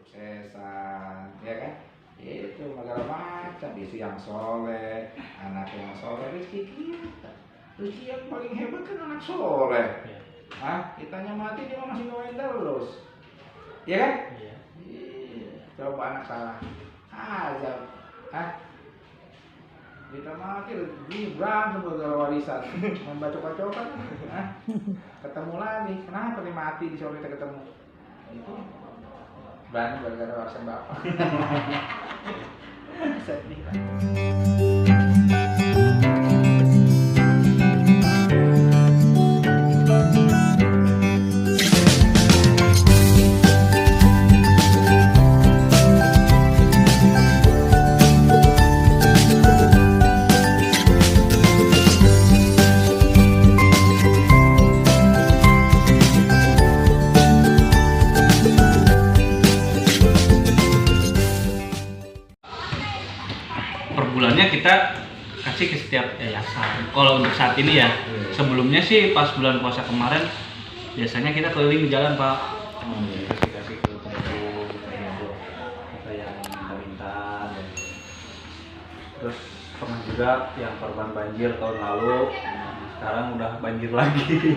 kesuksesan, ya kan? Itu segala macam, istri yang soleh, anak yang soleh, rezeki kita. Rezeki yang paling hebat kan anak soleh. Kitanya mati dia masih ngawain terus, ya kan? Iya. Coba anak salah aja, kita mati ini berantem gara warisan, membacok-bacokan, ketemu lagi, kenapa nih mati di sore kita ketemu? Itu berantem gara-gara warisan bapak. Sedih kan? Bulannya kita kasih ke setiap yayasan. Kalau untuk saat ini ya, sebelumnya sih pas bulan puasa kemarin biasanya kita keliling di jalan, Pak. Kasih ke penduduk, yang pemerintah. Terus pernah juga yang korban banjir tahun lalu, sekarang udah banjir lagi.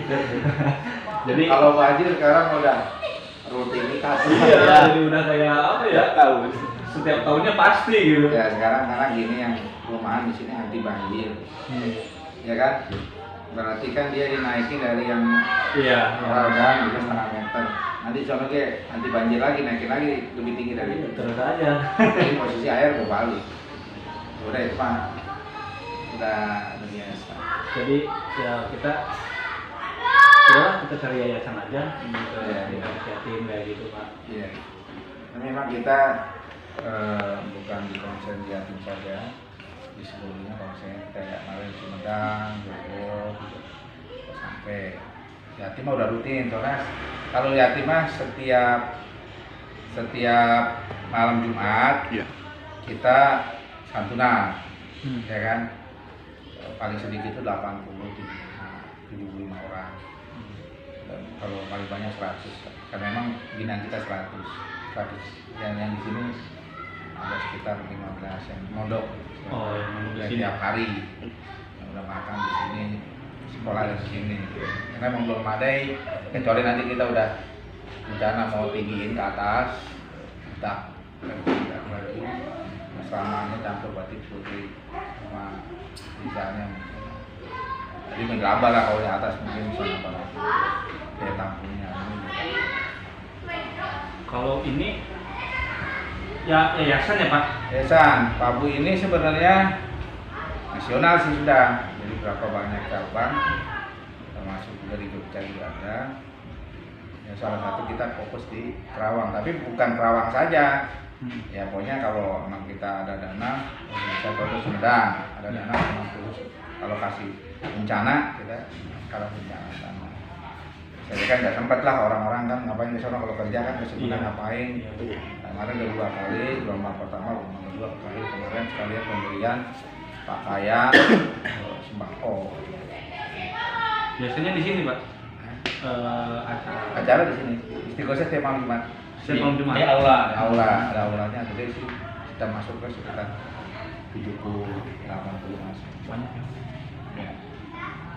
Jadi kalau banjir sekarang udah rutinitas. Iya, jadi udah kayak apa ya? Tahu. Setiap tahunnya pasti gitu. Ya sekarang karena gini yang perumahan di sini anti banjir, ya kan? Berarti kan dia dinaikin dari yang kan itu 1,5 meter. Nanti soalnya kayak anti banjir lagi, naikin lagi lebih tinggi dari itu. Terus aja. Jadi posisi air berbalik. Udah itu Pak, udah biasa. Jadi ya kita cari yayasan aja, kita yatim kayak gitu Pak. Iya. Memang kita bukan di konsen di yatim saja, di sebelumnya konsen kayak kemarin Sumedang, Bogor, sampai yatim mah udah rutin, soalnya kalau yatim mah setiap malam Jumat kita santunan, ya kan? Paling sedikit itu 75 orang, dan kalau paling banyak 100, karena memang binaan kita 100 yang di sini ada sekitar 15 yang mondok tiap hari yang udah makan di sini, sekolah di sini. Karena memang belum memadai, kecuali nanti kita udah rencana mau tinggiin ke atas, kita lagi selamanya campur batik putih sama desainnya. Jadi menggelabah lah kalau di atas mungkin bisa nambah lagi daya tampungnya. Kalau ini ya yayasan ya Pak? Yayasan Pak Bu ini sebenarnya nasional sih sudah, jadi berapa banyak cabang, termasuk juga di Jogja juga ada. Ya, salah satu kita fokus di Kerawang, tapi bukan Kerawang saja. Ya pokoknya kalau memang kita ada dana, bisa fokus Sumedang, ada dana memang khusus alokasi bencana, kita kalau bencana sana. Jadi kan nggak sempat lah orang-orang kan ngapain di sana, kalau kerja kan kesibukan ngapain. Kemarin udah 2 kali, gelombang pertama, gelombang kedua kali, kemarin sekalian pemberian pakaian, sembako. Biasanya di sini Pak? Acara di sini, istiqosah setiap malam Jumat. Setiap malam Jumat? Di aula, ada aulanya, jadi sih kita masuk ke sekitar 70-80 masuk. Banyak ya? Ya.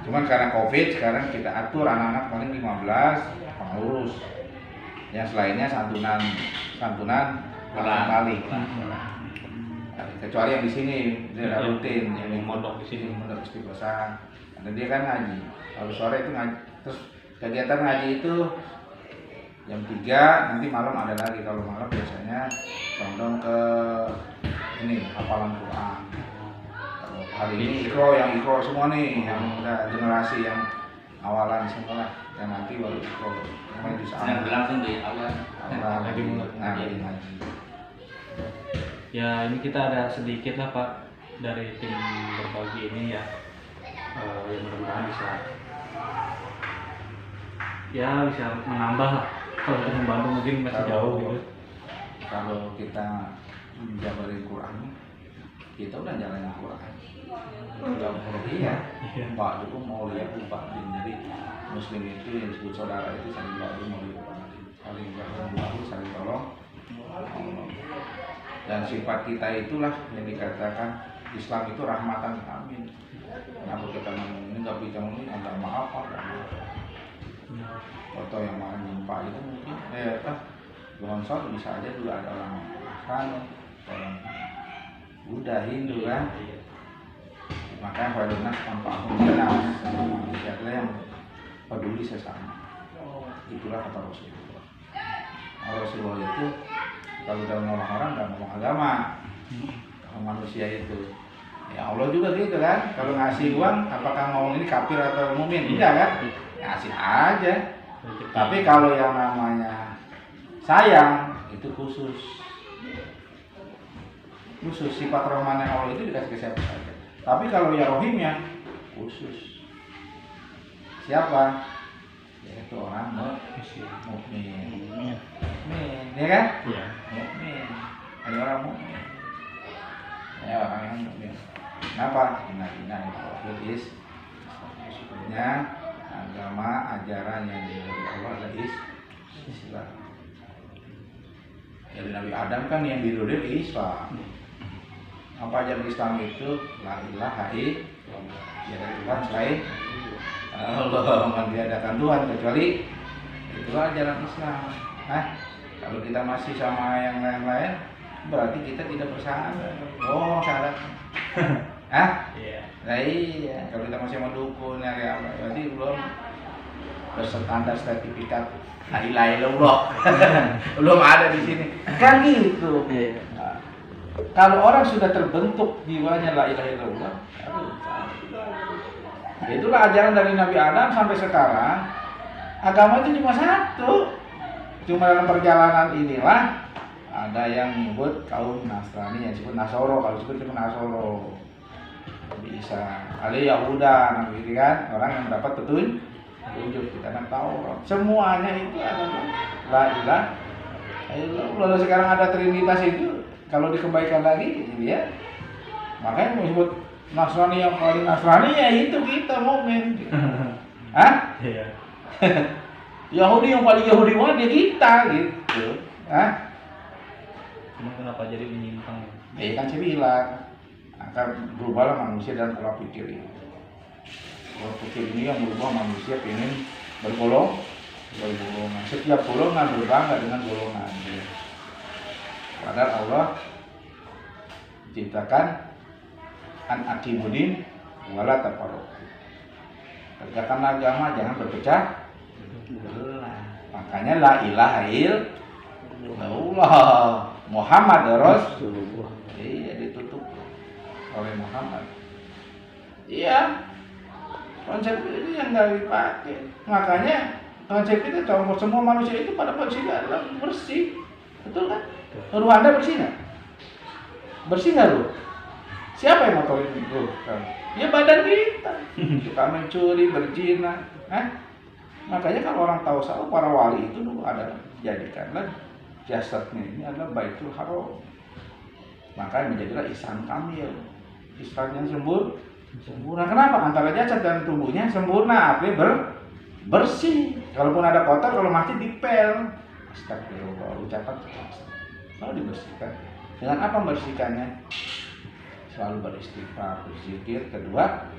Cuman karena COVID sekarang kita atur anak-anak paling 15 pengurus. Yang lainnya santunan balik. Kecuali yang di sini dia rutin, yang di mondok di sini, mondok istiqosah. Dan dia kan ngaji. Kalau sore itu ngaji. Terus kegiatan ngaji itu jam 3, nanti malam ada lagi. Kalau malam biasanya condong ke ini hafalan Quran. Kalau hari ini ikro semua nih, yang udah generasi yang awalan semua, yang nanti baru ikro. Yang berlangsung di awal lagi ngaji. Ya ini kita ada sedikit lah Pak dari tim berbagi ini ya, yang mudah-mudahan bisa menambah lah. Kalau untuk membantu mungkin masih jauh gitu. Kalau kita menjabarin Quran, kita udah jalanin Quran. Udah Pak itu mau lihat Pak jadi Muslim itu yang disebut saudara itu saling baru mau lihat saling baru saling tolong. Dan sifat kita itulah yang dikatakan Islam itu rahmatan lil alamin. Kenapa kita ngomong ini nggak bisa ngomong agama apa? Atau yang mana nyimpa itu mungkin longsor bisa aja dulu ada orang orang Buddha, Hindu kan. Makanya Khairun nas tanpa mengenal manusia yang peduli sesama. Itulah kata Rasulullah. Rasulullah itu kalau udah ngomong orang nggak ngomong agama, ngomong manusia itu. Ya Allah juga gitu kan. Kalau ngasih uang, apakah ngomong ini kafir atau mukmin? Tidak kan? Ngasih aja. Tapi kalau yang namanya sayang itu khusus. Khusus sifat rahmannya Allah itu dikasih ke siapa saja. Tapi kalau ya rohimnya khusus. Siapa? Yaitu orang mukmin. Ya kan? Iya. Mukmin. Ada orang mukmin. Ya orang yang mukmin. Kenapa? Inna is maksudnya agama ajaran yang dari Allah adalah Islam. Dari Nabi Adam kan yang diridhoi Islam. Apa ajaran Islam itu? La ilaha illallah. Tiada Tuhan selain Allah, meniadakan Tuhan kecuali itulah ajaran Islam. Kalau kita masih sama yang lain-lain, berarti kita tidak bersama. Oh, salah. Iya. Nah iya, kalau kita masih mau dukun ya berarti belum berstandar sertifikat la ilaha illallah. Belum ada di sini. Kan gitu. Nah, kalau orang sudah terbentuk jiwanya la ilaha illallah, itulah ajaran dari Nabi Adam sampai sekarang. Agama itu cuma satu. Cuma dalam perjalanan inilah ada yang menyebut kaum Nasrani, yang disebut Nasoro, kalau disebut cuma Nasoro. Bisa Ali Yahuda, Nabi kan orang yang mendapat petunjuk kita kan tahu. Semuanya itu adalah la ilaha illallah. Lalu sekarang ada Trinitas itu, kalau dikembalikan lagi ya. Makanya disebut Nasrani yang paling Nasrani ya itu kita mukmin. Iya. Yahudi yang paling Yahudi banget ya kita gitu. Cuma kenapa jadi menyimpang? Ya kan saya bilang akan berubahlah manusia dan pola pikir ini. Pola pikir ini yang berubah manusia ingin bergolongan. Setiap golongan berbangga dengan golongan. Padahal Allah menciptakan an aqimudin wala tafarraqu. Tegakkan agama, jangan berpecah belah. Makanya la ilaha illallah Muhammad Rasulullah. Iya, ditutup oleh Muhammad. Iya, konsep ini yang nggak dipakai. Makanya konsep itu contoh semua manusia itu pada posisi adalah bersih, betul kan? Ruh Anda bersih nggak? Bersih nggak lu? Siapa yang ngotorin itu? Ya badan kita. Kita mencuri, berzina. Makanya kalau orang tahu salah, para wali itu dulu ada jadikanlah jasadnya ini adalah Baitul Haram. Makanya menjadilah ihsan kamil. Ihsan yang sempurna. Kenapa? Antara jasad dan tubuhnya sempurna, artinya bersih. Kalaupun ada kotor, kalau mati dipel. Astagfirullah, ucapan lalu dibersihkan. Dengan apa membersihkannya? Selalu beristighfar, berzikir. Kedua,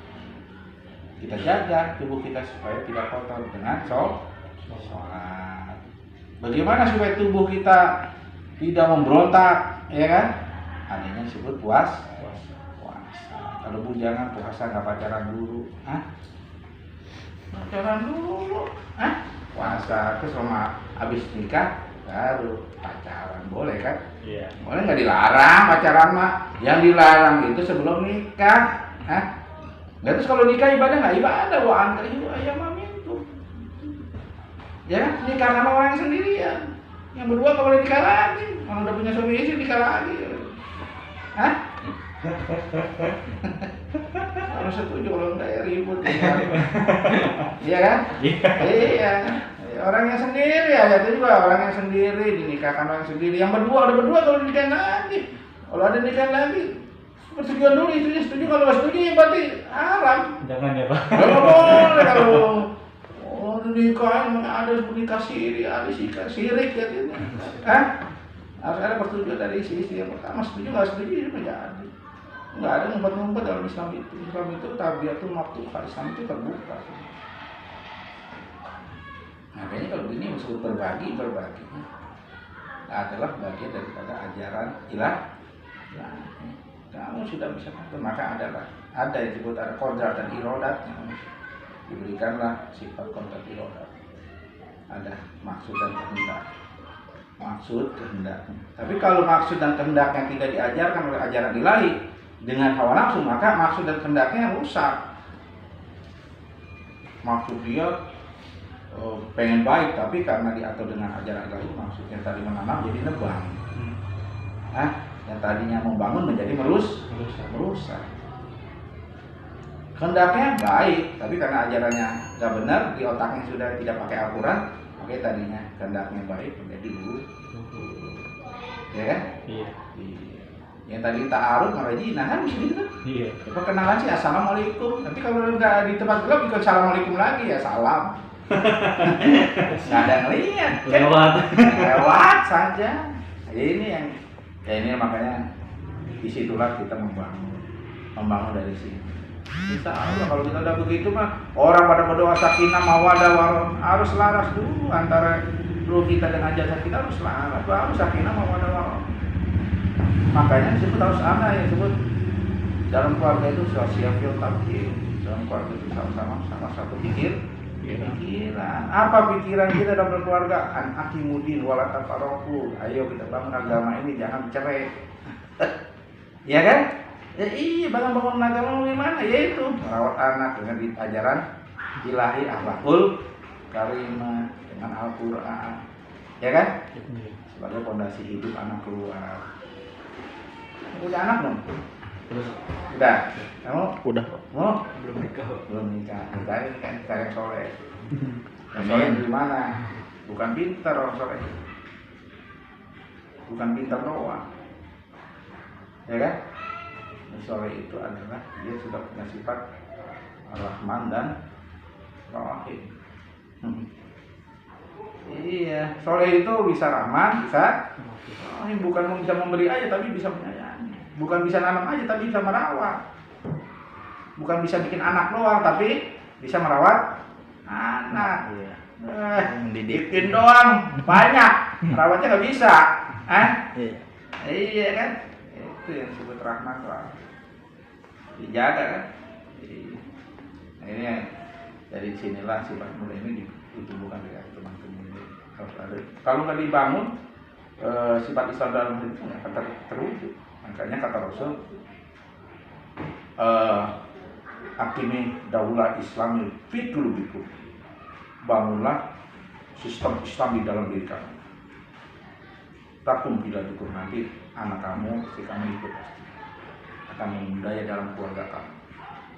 kita jaga tubuh kita supaya tidak kotor dengan sholat. Bagaimana supaya tubuh kita tidak memberontak, ya kan? Adanya disebut puasa. Kalau bujangan puasa nggak pacaran dulu, pacaran dulu, puasa terus sama habis nikah baru pacaran, boleh kan? Iya. Boleh nggak dilarang pacaran mah? Yang dilarang itu sebelum nikah, nggak terus kalau nikah ibadah nggak ibadah, wa anta ayam itu, ya nikah sama orang yang sendirian, yang berdua nggak boleh nikah lagi, kalau udah punya suami istri nikah lagi, harus setuju kalau enggak ya ribut, iya kan? Iya. Orang yang sendiri ya, itu juga orang yang sendiri dinikahkan orang sendiri. Yang berdua ada berdua kalau nikah lagi. Kalau ada nikah lagi, persetujuan dulu istrinya setuju. Kalau nggak setuju ya berarti haram. Jangan ya Pak. Nggak boleh kalau nikah ada nikah siri, ada sirik katanya. Harus ada persetujuan dari istri yang pertama, setuju nggak setuju itu menjadi. Nggak ada ngumpet-ngumpet dalam Islam itu. Islam itu tabiatul maftuhah, Islam itu terbuka. Makanya kalau begini disebut berbagi adalah bagian daripada ajaran ilah. Kamu sudah bisa mengatur, maka ada yang disebut ada kodrat dan irodat, diberikanlah sifat kodrat irodat. Ada maksud dan kehendak. Tapi kalau maksud dan kehendaknya tidak diajarkan oleh ajaran ilahi dengan hawa nafsu, maka maksud dan kehendaknya rusak. Maksud dia pengen baik, tapi karena diatur dengan ajaran ilahi, maksudnya tadi menanam jadi nebang. Yang tadinya membangun menjadi merusak. Kehendaknya baik, tapi karena ajarannya nggak benar, di otaknya sudah tidak pakai Al-Quran, makanya tadinya kehendaknya baik menjadi buruk. Ya kan? Iya. Yang tadi ta'aruf ngerajinah kan bisa gitu kan? Iya. Perkenalan sih assalamualaikum, tapi kalau nggak di tempat gelap ikut assalamualaikum lagi ya salam. Nggak ada ngeliat kan? Lewat saja. Ini makanya disitulah kita membangun dari sini. Insya Allah kalau kita udah begitu mah orang pada berdoa sakinah mawadah warahmah, harus laras dulu antara ruh kita dan jasad kita, harus laras, baru sakinah mawadah warahmah. Makanya disebut harus ada yang disebut dalam keluarga itu sosial tafkir. Dalam keluarga itu sama satu pikiran. Apa pikiran kita dalam berkeluarga? An akimudin wala tafarraqu. Ayo kita bangun agama ini, jangan cerai. Ya kan? Ya iya, bangun agama gimana? Yaitu merawat anak dengan ajaran ilahi, akhlakul karimah, dengan Al-Quran. Ya kan? Sebagai fondasi hidup anak keluar. Udah anak belum? Udah. Kamu? Udah. Mau? Belum nikah. Kita ini kan kita yang soleh. Yang soleh dari mana? Bukan pintar orang soleh. Bukan pintar doang. Ya kan? Soleh itu adalah dia sudah punya sifat Rahman dan Rahim. Iya, soleh itu bisa Rahman, bisa Rahim. Bukan bisa memberi aja, tapi bisa menyayangi. Bukan bisa nanam aja, tapi bisa merawat. Bukan bisa bikin anak doang, tapi bisa merawat anak. Bikin doang banyak, merawatnya nggak bisa. Iya kan? Itu yang disebut Rahman Rahim. Dijaga kan? Nah, ini dari sinilah sifat mulia ini ditumbuhkan dari teman-teman ini. Kalau nggak dibangun sifat Islam dalam hidup itu nggak akan terwujud. Makanya kata Rasul, akimi daulah Islam fi qulubikum. Bangunlah sistem Islam di dalam diri kamu. Takum bila dukur, nanti anak kamu, si kamu ikut pasti akan membudaya dalam keluarga kamu.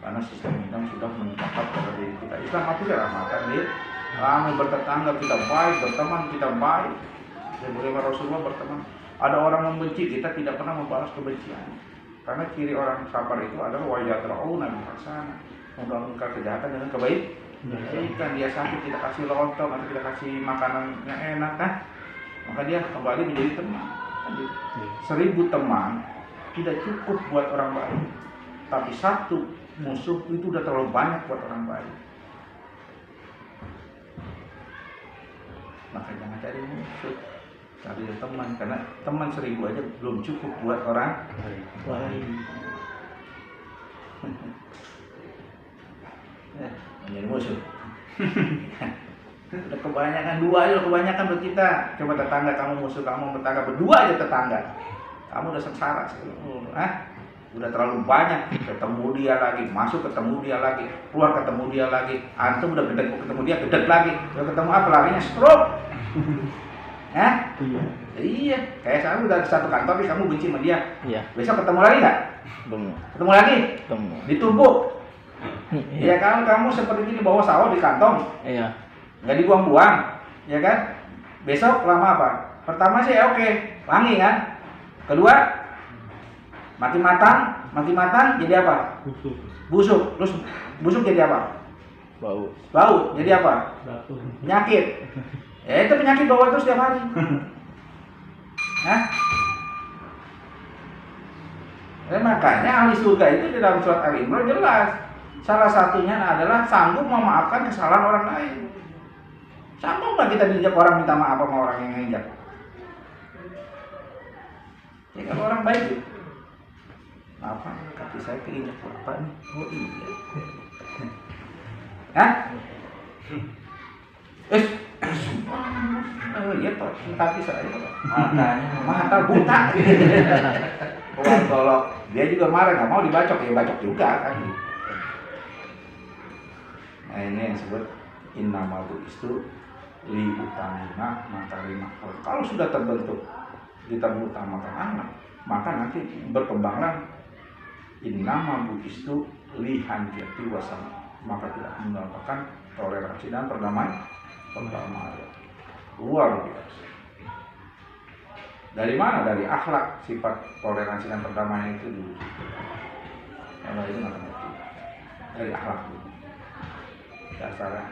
Karena sistem Islam sudah menetapkan pada diri kita. Islam apa sih? Rahmatan lil alamin. Bertetangga kita baik, berteman kita baik. Sebagaimana Rasulullah berteman. Ada orang membenci kita, tidak pernah membalas kebencian. Karena ciri orang sabar itu adalah wajadra'una bil hasanah, mengungkar kejahatan dengan kebaikan. Dia sakit kita kasih lontong atau kita kasih makanan yang enak kan, maka dia kembali menjadi teman. 1000 teman tidak cukup buat orang baik, tapi 1 musuh itu udah terlalu banyak buat orang baik. Maka jangan cari musuh, cari teman, karena teman 1000 aja belum cukup buat orang baik. Menjadi musuh. Udah kebanyakan 2 aja, kebanyakan buat kita. Coba tetangga kamu musuh kamu, tetangga berdua aja tetangga. Kamu udah sengsara udah terlalu banyak, ketemu dia lagi, masuk ketemu dia lagi, keluar ketemu dia lagi, antum udah gede ketemu dia, gede lagi, udah ketemu apa larinya stroke. Iya, kayak sekarang udah satu kantor tapi kamu benci sama dia. Iya. Besok ketemu lagi nggak? Belum. Ketemu lagi? Ketemu. Ditumpuk. Iya kan, kamu seperti ini bawa sawo di kantong. Iya. Nggak dibuang-buang, ya kan? Besok lama apa? Pertama sih oke, wangi kan? Kedua, mati matang jadi apa? Busuk. Terus busuk jadi apa? Bau. Jadi apa? Penyakit. Ya itu penyakit bawa terus setiap hari. Hah? Makanya ahli surga itu di dalam surat Al-Imran jelas. Salah satunya adalah sanggup memaafkan kesalahan orang lain. Sanggup nggak kita diinjak orang minta maaf sama orang yang nginjak? Ya kalau orang baik gitu. Apa? Kaki saya keinjak bapak nih. Oh iya. Hah? Iya toh, kaki saya mata buta. Kalau dia juga marah nggak mau dibacok, ya bacok juga kan. Nah ini yang disebut innamal bu'istu liutamina makarima. Kalau sudah terbentuk kita mengutamakan anak, maka nanti berkembanglah innamal bu'istu lihanjati wasama. Maka tidak menggunakan toleransi dan perdamaian. Luar biasa. Dari mana? Dari akhlak sifat toleransi dan perdamaian itu dulu. Kalau itu nggak ngerti. Dari akhlak dulu. Dasarnya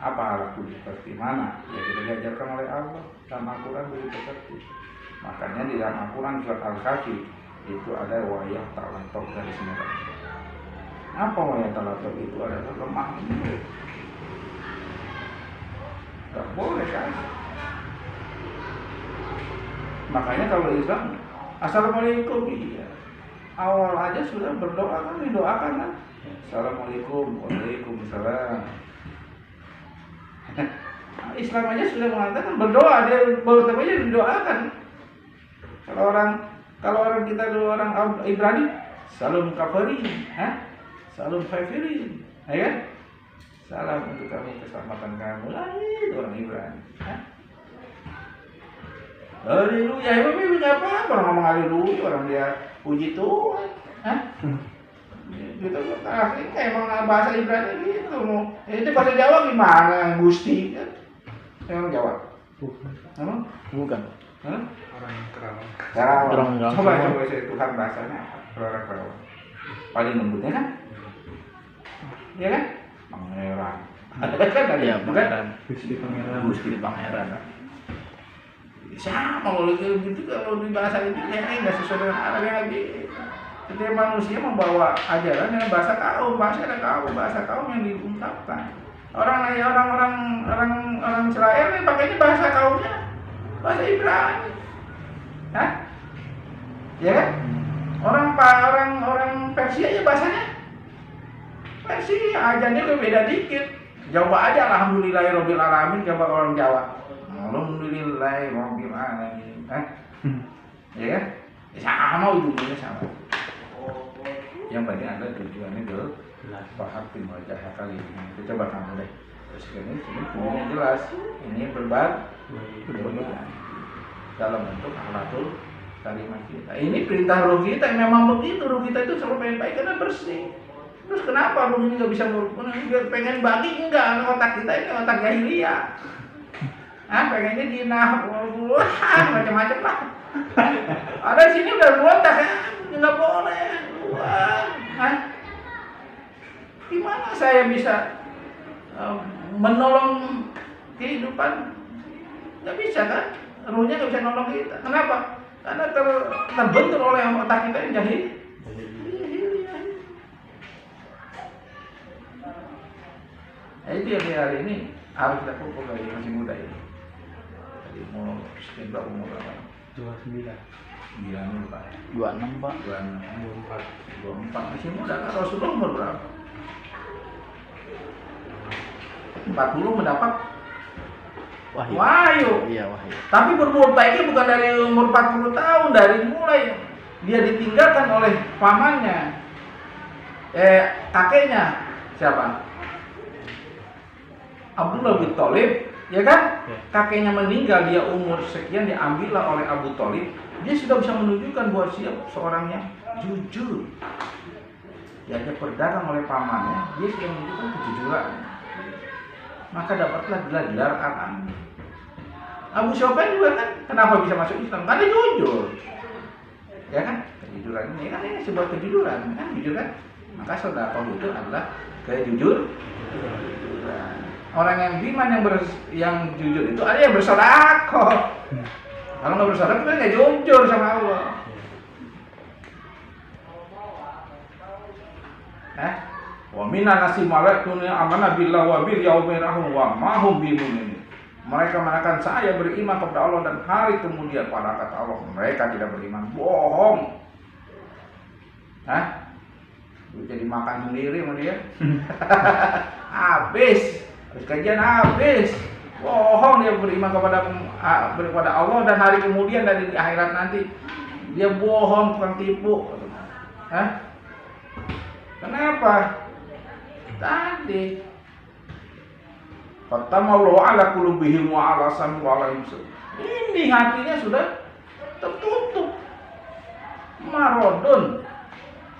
apa akhlak dulu seperti mana? Ya kita diajarkan oleh Allah dalam Al-Quran begitu seperti. Makanya di dalam Al-Quran surat Al-Kahfi itu ada wayah talatok dari semua. Apa wayah talatok itu? Adalah lemah lembut. Gak boleh kan? Makanya kalau Islam, assalamualaikum, iya. Awal aja sudah berdoa kan, didoakan kan. Assalamualaikum, waalaikumsalam. Islam aja sudah mengatakan berdoa, dia bertemu aja didoakan. Kalau orang kita dulu orang Ibrani, salam kafarin, salam kafirin, ya kan? Salam untuk kamu, keselamatan kamu. Itu orang Ibrani. Haleluya, emang apa? Orang ngomong haleluya, orang dia puji Tuhan. Gitu asli emang bahasa Ibrani gitu. Itu bahasa Jawa gimana? Gusti kan? Emang Jawa? Bukan. Orang Kerawang. Coba Tuhan bahasanya apa? Orang Kerawang. Paling lembutnya kan? Iya kan? Pangeran. Kan ada ya, Pangeran. Gusti Pangeran. Sama kalau gitu kalau di bahasa itu ya nggak sesuai dengan Arab yang lagi. Setiap manusia membawa ajaran dengan bahasa kaum yang diungkapkan. Orang Israel ini pakainya bahasa kaumnya, bahasa Ibrani. Hah? Ya kan? Orang Persia ya bahasanya Persia, ajarnya itu beda dikit. Jawa aja alhamdulillahirabbil alamin, coba orang Jawa. Alhamdulillahirabbil alamin. Ya kan? Sama ujungnya sama. Yang penting ada tujuannya dulu. Paham wajah kali ini. Kita coba kamu deh. Terus ini jelas. Ini berbeda dalam bentuk akhlakul kalimat kita. Ini perintah ruh kita. Memang begitu, ruh kita itu selalu pengen baik karena bersih. Terus kenapa ruh ini nggak bisa pengen bagi? Enggak, otak kita ini otak jahiliyah. Pengennya dinah, macam-macam lah. Ada di sini udah berontak ya, nggak boleh. Gimana saya bisa menolong kehidupan? Nggak bisa kan? Ruhnya nggak bisa nolong kita. Kenapa? Karena terbentur oleh otak kita yang jahil. Itu yang hari ini harus kita pupuk lagi masih muda ini. Jadi mau sekian berapa umur berapa? 29 Pak. 26 Pak. 24 masih muda kan? Rasulullah umur berapa? 40 mendapat wahyu. Iya, wahyu. Tapi berbuat baiknya bukan dari umur 40 tahun, dari mulai dia ditinggalkan oleh pamannya. Kakeknya siapa? Abdullah bin Thalib, ya kan? Kakeknya meninggal, dia umur sekian, diambillah oleh Abu Thalib. Dia sudah bisa menunjukkan bahwa siap seorang yang jujur. Diajak berdagang oleh pamannya, dia sudah menunjukkan kejujuran. Maka dapatlah gelar Al-Amin. Abu Sufyan juga kan, kenapa bisa masuk Islam? Karena jujur. Ya kan? Kejujuran ini kan ini sebuah kejujuran, kan? Jujur kan? Maka sedekah itu adalah kejujuran. Orang yang beriman yang jujur itu ada yang bersedekah. Kalau nggak bersaudara kita nggak jujur sama Allah. Wa minan nasi malaikun amana billah wa bil yaumil akhir wa ma hum bimumin. Mereka mengatakan saya beriman kepada Allah dan hari kemudian, pada kata Allah mereka tidak beriman. Bohong. Jadi makan sendiri sama dia. Habis kajian habis. Bohong, dia beriman kepada Allah dan hari kemudian dan di akhirat nanti. Dia bohong, tukang tipu. Kenapa? Tadi Fatamallahu ala qulubihim wa ala sam'ihim wa ala absarihim. Ini hatinya sudah tertutup. Marodon.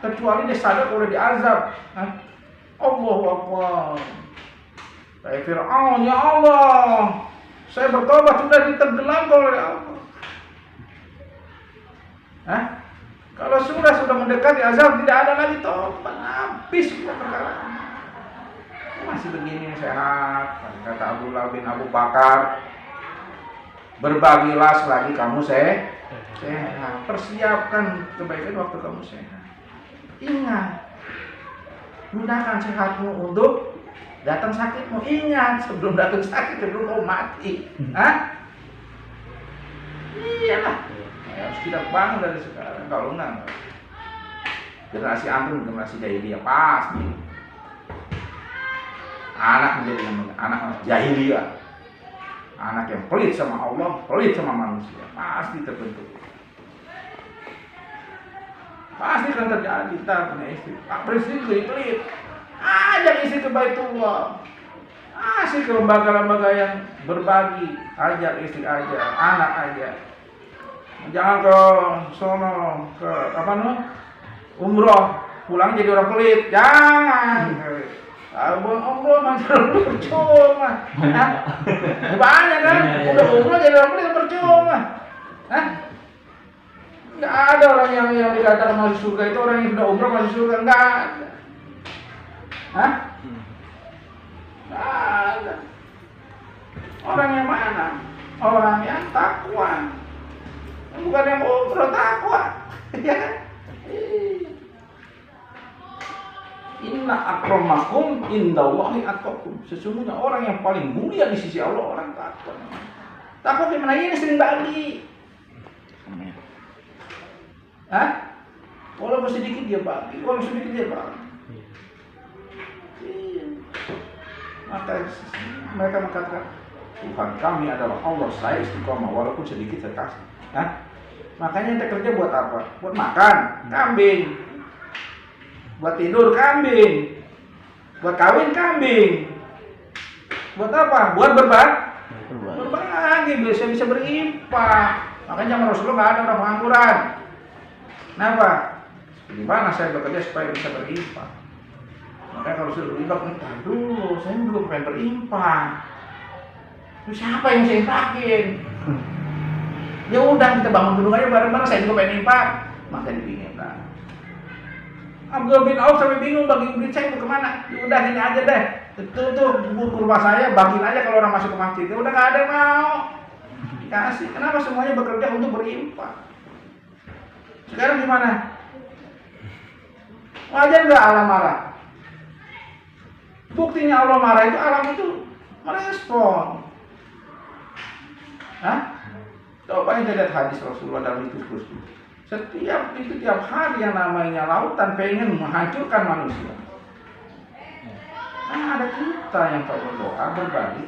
Kecuali dia sadar kalau diazab. Allahu Akbar. Kayak Fir'aun, ya Allah, saya bertobat sudah ditenggelamkan oleh Allah. Kalau sudah mendekati azab tidak ada lagi tobat, habis kita perkara. Masih begini sehat, kata Abdullah bin Abu Bakar, berbagilah selagi kamu sehat. Persiapkan kebaikan waktu kamu sehat. Ingat, gunakan sehatmu untuk datang sakitmu. Ingat, sebelum datang sakit, sebelum kau mati. Iyalah, harus kita bangun dari sekarang. Kalau enggak, generasi antum, generasi jahiliyah pasti. Anak menjadi anak jahiliyah, anak yang pelit sama Allah, pelit sama manusia, pasti terbentuk. Pasti akan terjadi. Kita punya istri, Pak Presiden pelit, ajak istri ke Baitullah, asik ke lembaga-lembaga yang berbagi, ajak istri aja, anak aja. Jangan ke sono, ke umroh, pulang jadi orang pelit, jangan. Umroh macam percuma. Banyak kan, udah umroh jadi orang pelit percuma. Nggak ada orang yang dikatakan masuk surga itu orang yang sudah umroh masuk surga, nggak ada. Nggak ada. Orang yang mana? Orang yang takwa. Bukan yang umroh, takwa. Ya kan? Inna akramakum indallahi atqakum. Sesungguhnya orang yang paling mulia di sisi Allah orang takwa. Takwa gimana? Ini sering bagi. Walaupun sedikit dia bagi, walaupun sedikit dia bagi. Maka mereka mengatakan Tuhan kami adalah Allah, saya istiqomah walaupun sedikit saya kasih. Makanya kita kerja buat apa? Buat makan, kambing. Buat tidur, kambing. Buat kawin, kambing. Buat apa? Buat berbagi, bisa berinfak. Makanya zaman Rasulullah nggak ada orang pengangguran. Kenapa? Gimana saya bekerja supaya bisa berinfak? Makanya kalau sudah berinfak, aduh, saya juga pengen berinfak. Terus siapa yang saya infakin? Ya udah, kita bangun dulu aja bareng-bareng, saya juga pengen infak. Maka dipingin lah. Abdul bin Auf sampai bingung bagi duit saya mau kemana. Ya udah gini aja deh. Tuh rumah saya bagiin aja kalau orang masuk ke masjid. Ya udah nggak ada yang mau. Kasih. Kenapa semuanya bekerja untuk berinfak? Sekarang gimana? Wajar nggak Allah marah? Buktinya Allah marah itu alam itu merespon. Coba kita lihat hadis Rasulullah dalam itu terus. Setiap hari yang namanya lautan pengen menghancurkan manusia. Ada kita yang kalau berdoa berbagi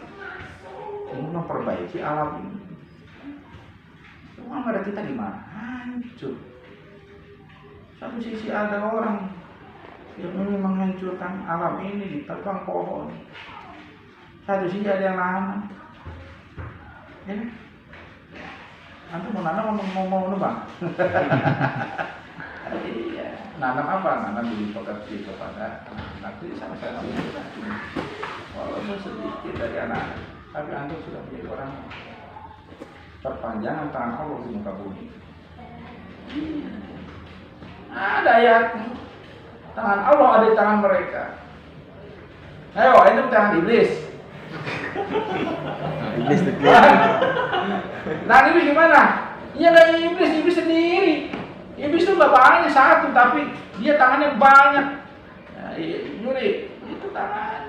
ingin memperbaiki alam ini. Cuma ada kita gimana? Hancur. Satu sisi ada orang yang ingin menghancurkan alam ini ditebang pohon. Satu sisi ada yang nanam. Ya. Nanti mau nanam mau nebang. Iya. Nanam apa? Nanam beli pekerti kepada anak. Jadi sama-sama walaupun sedikit dari anak, tapi antum sudah menjadi orang perpanjangan tangan Allah di muka bumi. Ada ayat tangan Allah ada di tangan mereka. Ayo, itu tangan iblis. Iblis itu. Nah, ini gimana? Iya nggak iblis sendiri. Iblis itu nggak banyak satu, tapi dia tangannya banyak. Nah, Yuri, itu tangan.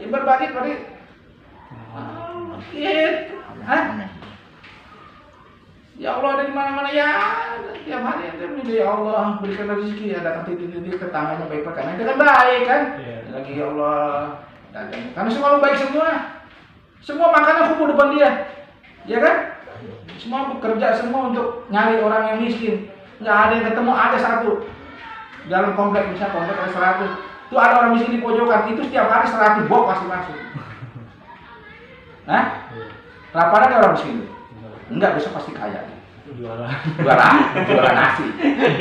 Berbagi. Gitu. Ya Allah ada di mana-mana ya. Tiap hari ente minta ya Allah berikan rezeki, ada titik-titik tetangganya baik-baik kan. Itu kan baik kan? Lagi ya Allah. Karena semua baik semua. Semua makanan kumpul depan dia. Ya kan? Semua bekerja semua untuk nyari orang yang miskin. Nggak ada yang ketemu, ada satu. Dalam komplek misalnya komplek ada 100. Itu ada orang miskin di pojokan, itu setiap hari 100 box pasti masuk. Laparan ada orang miskin? Enggak, besok pasti kaya. Jualan nasi.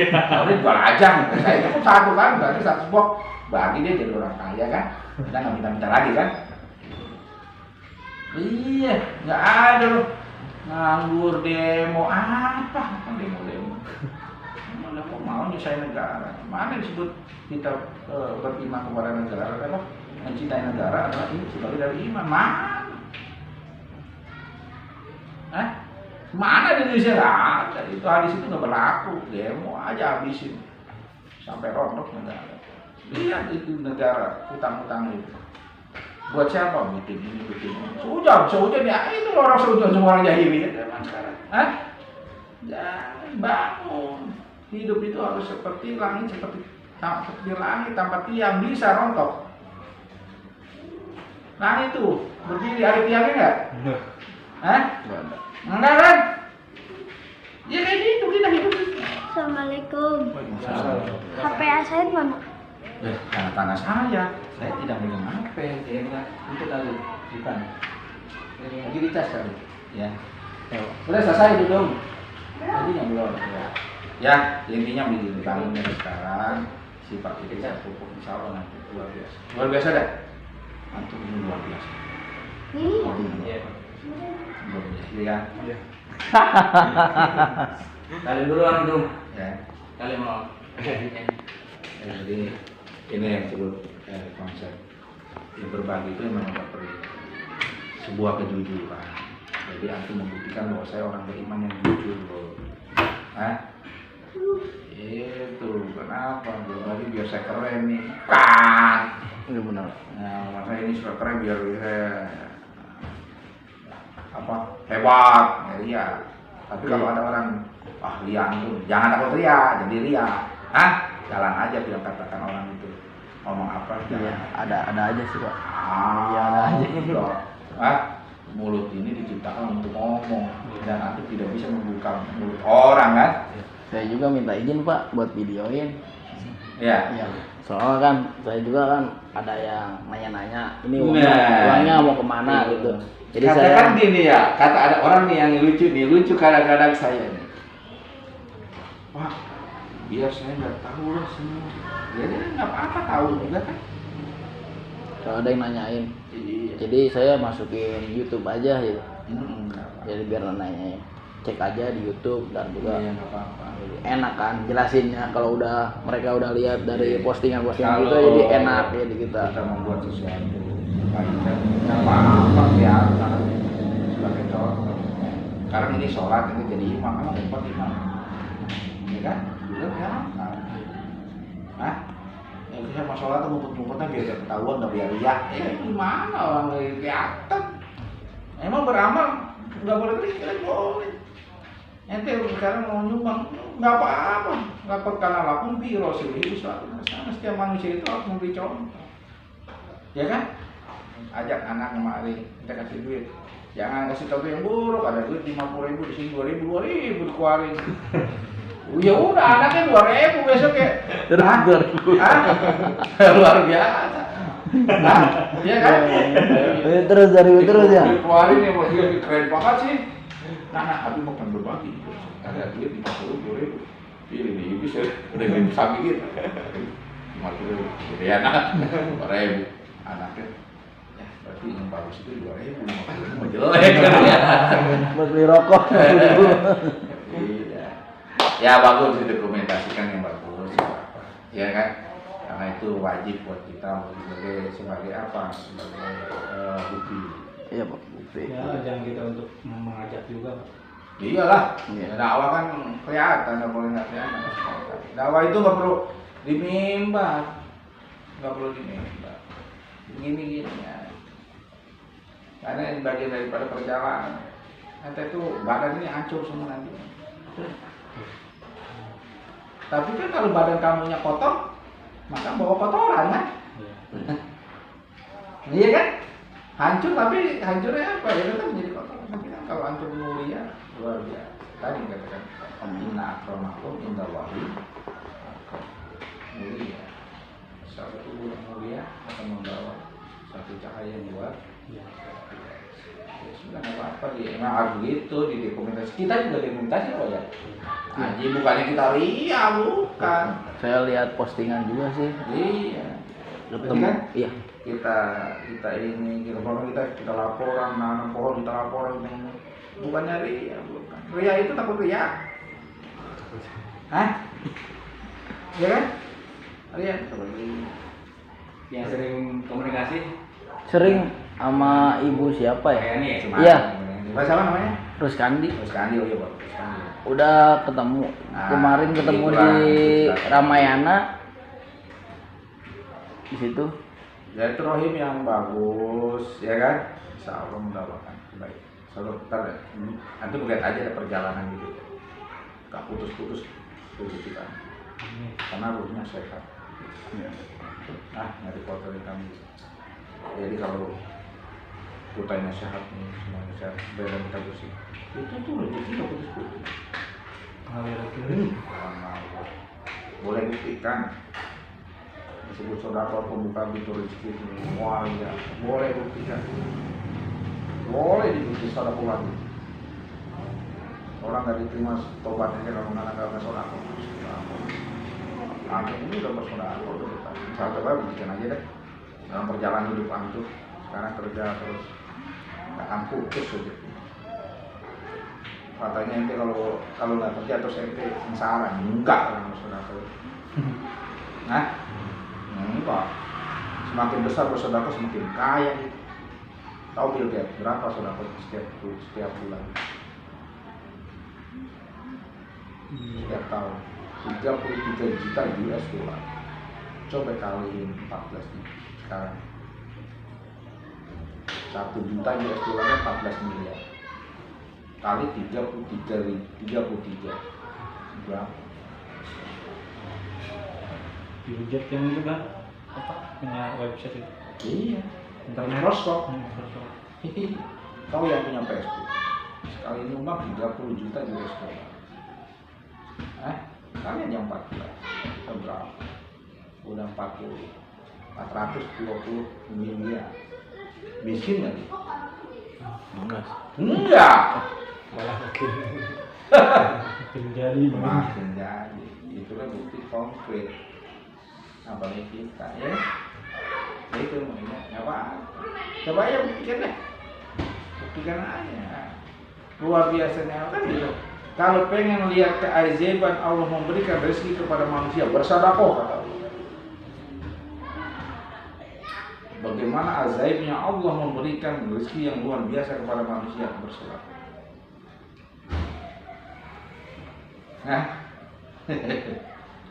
Udah jual aja. Saya itu pun satu kan, berarti 100 box. Bagi dia jadi orang kaya kan. Kita nggak minta-minta lagi kan. Iya, nggak ada loh. Nganggur demo apa? Demo. Mana kok mau nyusahin negara? Mana disebut kita beriman kepada negara? Kalau mencintai negara adalah ini sebagai dari iman. Mana di Indonesia nggak ada? Itu hadis itu nggak berlaku. Demo aja habisin sampai rontok negara. Lihat itu negara utang-utang itu. Buat siapa? Bikin ini. Seujung ya itu orang seujung semua orang jahili ya sekarang. Jangan bangun. Hidup itu harus seperti langit tanpa tiang bisa rontok. Langit itu berdiri ada tiangnya nggak? Enggak kan? Ya kayak gitu kita hidup. Assalamualaikum. HP saya mana? Tanda saya tidak megang HP. Itu tadi bukan. Lagi dicas kali. Ya. Udah selesai itu dong. Tadi yang belum. Ya, intinya begini, bangun dari sekarang sifat itu saya pupuk insya Allah nanti luar biasa dah. Antum ini luar biasa. Luar biasa, ya kan? Kali dulu antum. Ya. Kali mau. Jadi ini yang disebut konsep berbagi itu memang perlu sebuah kejujuran. Jadi antum membuktikan bahwa saya orang beriman yang jujur loh. Itu kenapa berbagi biar saya keren nih kan? Iya benar. Nah masa ini sudah keren biar hebat ya. Tapi kalau ada orang ria antum jangan takut ria, jadi ria. Jalan aja biar katakan orang itu ngomong apa. Iya, ada aja sih Pak. Iya ada aja. Mulut ini diciptakan untuk ngomong dan antum tidak bisa membuka mulut orang kan? Saya juga minta izin Pak buat videoin. Iya. Soalnya kan saya juga kan ada yang nanya-nanya ini uangnya mau kemana gitu. Jadi katakan saya gini ya, kata ada orang nih yang lucu kadang-kadang saya nih. Wah, biar saya nggak tahu lah semua. Jadi nggak apa-apa tahu juga kan. kalau ada yang nanyain. Iya. Jadi saya masukin YouTube aja gitu. Nggak Jadi biar nanyain cek aja di YouTube dan juga Iya, nggak apa-apa. enak kan jelasinnya kalau mereka udah lihat dari Iya. postingan-postingan Kalau kita jadi enak jadi kita. Kita membuat sesuatu baik kan, nggak apa-apa biasa sebagai contoh. Sekarang ini sholat ini jadi imam, emang hebat imam, ya kan? Juga biasa. Yang kita mau sholat tuh ngumpet-ngumpetnya biar gak ketahuan, nggak biar riak. Gimana orang kelihatan? Emang beramal nggak boleh kelihatan boleh. Ente sekarang mau nyumbang nggak apa-apa, nggak perkara lakukan biro sih suatu masalah. Setiap manusia itu harus memberi contoh, ya kan? Ajak anak kemari, kita kasih duit. Jangan kasih tahu yang buruk, ada duit 50.000 di sini 2.000 dikeluarin. Ya udah anaknya 2.000 besok ya. Luar biasa. Iya kan? Terus ya. Dikeluarin ya, dia keren banget sih. Nah, tapi bukan berbagi. Ada duit 50.000. Pilih nih, bisa udah bisa mikir. 50.000, gede anak, 2.000 anaknya. Ya, berarti yang bagus itu 2.000, 50.000 mau jelek kan ya. Buat beli rokok. Iya. Ya bagus didokumentasikan yang bagus. Ya kan? Karena itu wajib buat kita sebagai apa? Sebagai bukti. Iya Pak, bukti. Ya, jangan kita untuk mengajak juga Pak. Iyalah, Iya. dakwah kan kelihatan, nggak boleh nggak kelihatan. Dakwah itu nggak perlu di mimbar, nggak perlu di mimbar. Gini ya. Karena ini bagian daripada perjalanan. Nanti itu badan ini hancur semua nanti. Tapi kan kalau badan kamunya kotor, maka bawa kotoran kan? Iya kan? Hancur tapi hancurnya apa? Ya tetap menjadi kotor. Tapi kan kalau hancur mulia luar biasa. Tadi katakan inna akramakum indallahi mulia. Satu tubuh yang mulia akan membawa satu cahaya yang luar. Ya sudah nggak apa-apa dia emang harus gitu di dokumentasi. Kita juga dokumentasi kok ya. Haji bukannya kita ria, bukan. Saya lihat postingan juga sih. Iya. Ketemu. Kan? Iya. Kita ini kita laporan nanam pohon kita laporan ini bukannya ria, bukan. Ria itu takut ria. Hah? Ya kan? Ria takut ria. Yang sering komunikasi Sering sama ibu siapa ya? kayak ini ya. Iya. Siapa namanya? Ruskandi. Ruskandi, oh iya Pak. Ruskandi. Udah ketemu. Kemarin ketemu di Ramayana. Di situ. Ya itu rohim yang bagus, ya kan? Insya Allah mendapatkan baik. Selalu ntar ya, nanti melihat aja ada perjalanan gitu, gak putus-putus tubuh kita, karena ruhnya sehat. Nah, nyari foto dari kami. Jadi kalau kutanya sehat nih, semuanya sehat, badan kita bersih. Itu tuh rezeki gak putus-putus. Boleh buktikan. Disebut saudara pembuka pintu rezeki semua ya boleh buktikan, boleh dibukti saudara pulang. Orang nggak diterima tobatnya kalau mengatakan saudara. Antum ini udah bersaudara, udah dekat. Misalnya coba buktikan aja deh dalam perjalanan hidup antum sekarang kerja terus nggak akan putus saja. Katanya ente kalau nggak kerja terus ente sengsara, enggak orang saudara. Nah. Enggak. Semakin besar bersedekah semakin kaya. Tahu Bill Gates berapa sedekah setiap bulan? Setiap tahun 33 juta US dollar. Coba kaliin 14 nih sekarang. 1 juta US dollarnya 14 miliar. Kali 33 berapa? Bill yang itu kan apa punya website itu. Iya. Internet Microsoft. Tahu yang punya Facebook? Sekali nyumbang 30 juta US dollar. Kalian yang 14. Kita berapa? Udah 420 miliar. Miskin nggak nih? Enggak. Malah makin jadi. Makin jadi. Itulah bukti konkret. Apalagi kita ya. Itu namanya apa? Coba ya buktikan deh. Buktikan aja. Luar biasanya kan gitu. Kalau pengen lihat keajaiban Allah memberikan rezeki kepada manusia, bersedekah kata Allah. Bagaimana ajaibnya Allah memberikan rezeki yang luar biasa kepada manusia, bersedekah. Nah,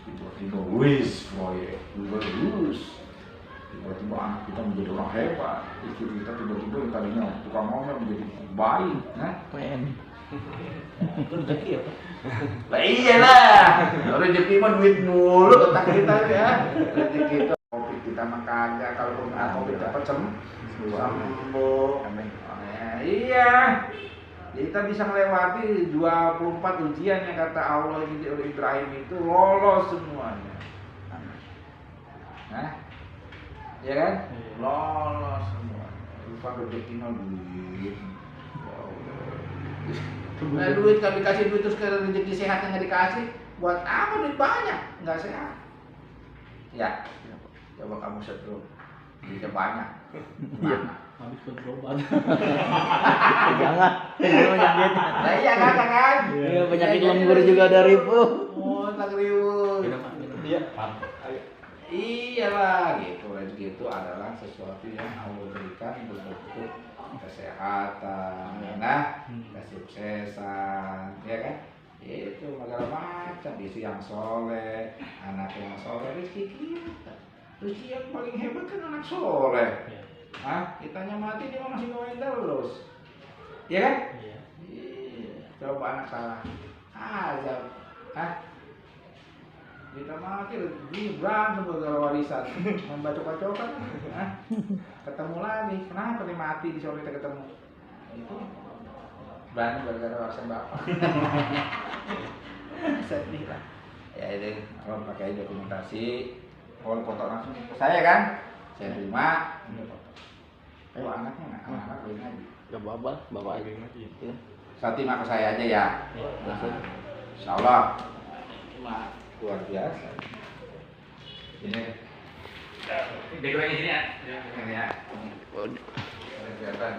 tiba-tiba wis proyek, tiba-tiba anak kita menjadi orang hebat, istri kita tiba-tiba yang tadinya tukang ngomel menjadi baik, nah, rezeki apa? Lah iyalah, rezeki mah duit mulu otak kita ya, rezeki itu kopi kita mah kagak, kalau kopi dapat sembuh, iya. Jadi kita bisa melewati 24 ujian yang kata Allah oleh Ibrahim itu lolos semuanya. Nah, ya kan? Lolos semuanya. Lupa rezekinya duit. Nah, duit kalau dikasih duit terus ke rezeki sehat yang nggak dikasih, buat apa duit banyak? Nggak sehat. Ya, coba kamu setrum. Duitnya banyak. Mana? Habis berobat. Jangan. Ini penyakit. Nah, iya kan? Iya, penyakit lembur juga dari Bu. Oh, tak riuh. Iya. Iyalah, gitu. Rezeki itu adalah sesuatu yang Allah berikan berbentuk kesehatan, nah, kesuksesan, ya kan? Itu segala macam, istri yang soleh, anak yang soleh, rezeki kita. Rezeki yang paling hebat kan anak soleh. Kitanya mati dia masih ngomongin terus, ya kan? Iya. Coba anak salah, azab, kita mati, ini berantem gara warisan, membacok-bacokan, ketemu lagi, kenapa nih mati di sore kita ketemu? Itu berantem gara-gara warisan bapak. Sedih lah. Ya itu, kalau pakai dokumentasi, kalau foto langsung ke saya kan, saya terima. Ayo anaknya nggak, anak beli lagi. Gak apa-apa, bawa aja. Iya. Fatimah ke saya aja ya. Insya Allah. Luar biasa. Ini. Dekorasi sini ya. Ini ya. Kelihatan.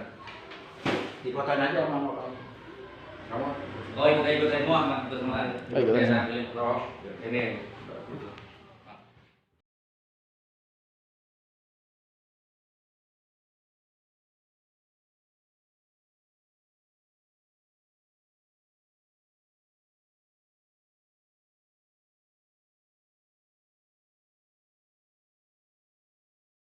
Difotoin aja sama kamu. Oh ikut semua, ikut semua. Ikut Ini.